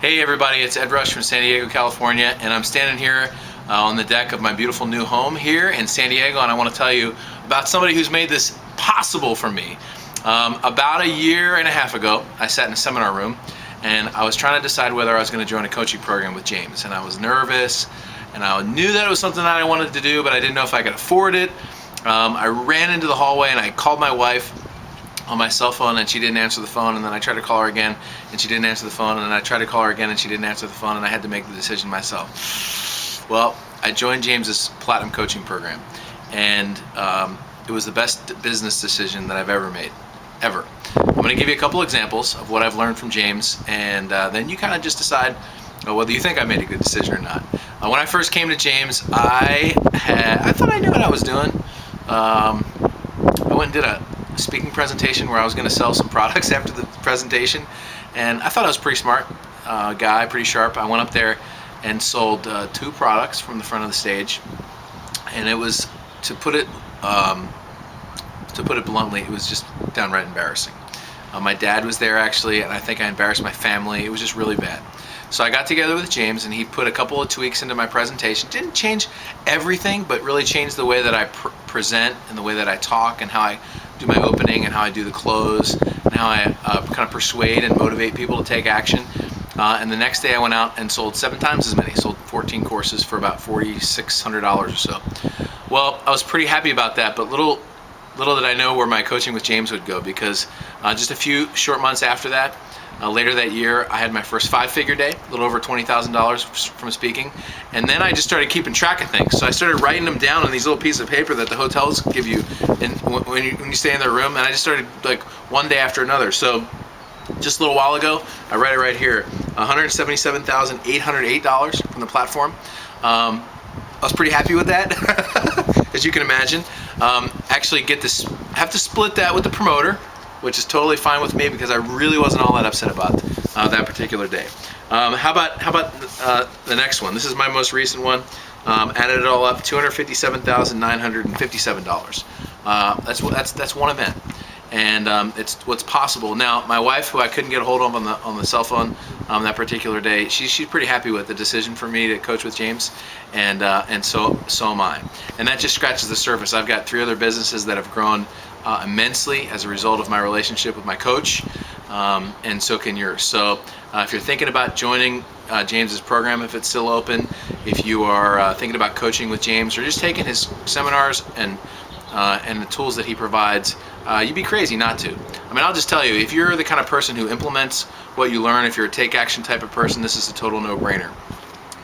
Hey everybody, it's Ed Rush from San Diego, California, and I'm standing here on the deck of my beautiful new home here in San Diego, and I want to tell you about somebody who's made this possible for me. About a year and a half ago, I sat in a seminar room and I was trying to decide whether I was going to join a coaching program with James, and I was nervous and I knew that it was something that I wanted to do, but I didn't know if I could afford it. I ran into the hallway and I called my wife on my cell phone and she didn't answer the phone, and then I tried to call her again and she didn't answer the phone, and then I tried to call her again and she didn't answer the phone, and I had to make the decision myself. Well, I joined James's Platinum Coaching Program, and it was the best business decision that I've ever made, ever. I'm going to give you a couple examples of what I've learned from James, and then you kind of just decide whether you think I made a good decision or not. When I first came to James, I thought I knew what I was doing. I went and did a speaking presentation where I was going to sell some products after the presentation, and I thought I was pretty smart guy, pretty sharp. I went up there and sold 2 products from the front of the stage, and it was, to put it bluntly, it was just downright embarrassing. My dad was there actually, and I think I embarrassed my family. It was just really bad. So I got together with James and he put a couple of tweaks into my presentation. Didn't change everything, but really changed the way that I present and the way that I talk and how I do my opening and how I do the close and how I kind of persuade and motivate people to take action. And the next day I went out and sold 7 times as many, sold 14 courses for about $4,600 or so. Well, I was pretty happy about that, but little did I know where my coaching with James would go, because just a few short months after that, later that year, I had my first 5-figure day, a little over $20,000 from speaking, and then I just started keeping track of things. So I started writing them down on these little pieces of paper that the hotels give you, and when you stay in their room, and I just started like one day after another. So just a little while ago, I write it right here, $177,808 from the platform. I was pretty happy with that, as you can imagine. Actually have to split that with the promoter, which is totally fine with me because I really wasn't all that upset about that particular day. How about the next one? This is my most recent one. Added it all up, $257,957. That's one event, and it's what's possible. Now, my wife, who I couldn't get a hold of on the cell phone that particular day, she's pretty happy with the decision for me to coach with James, and so am I. And that just scratches the surface. I've got 3 other businesses that have grown immensely as a result of my relationship with my coach, and so can yours. So if you're thinking about joining James's program, if it's still open, if you are thinking about coaching with James or just taking his seminars and the tools that he provides, you'd be crazy not to. I mean, I'll just tell you, if you're the kind of person who implements what you learn, if you're a take action type of person, this is a total no-brainer.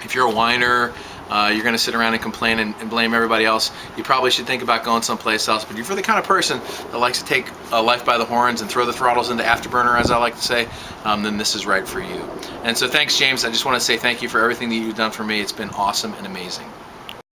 If you're a whiner, you're going to sit around and complain and blame everybody else, you probably should think about going someplace else. But if you're the kind of person that likes to take life by the horns and throw the throttles into afterburner, as I like to say, then this is right for you. And so thanks, James. I just want to say thank you for everything that you've done for me. It's been awesome and amazing.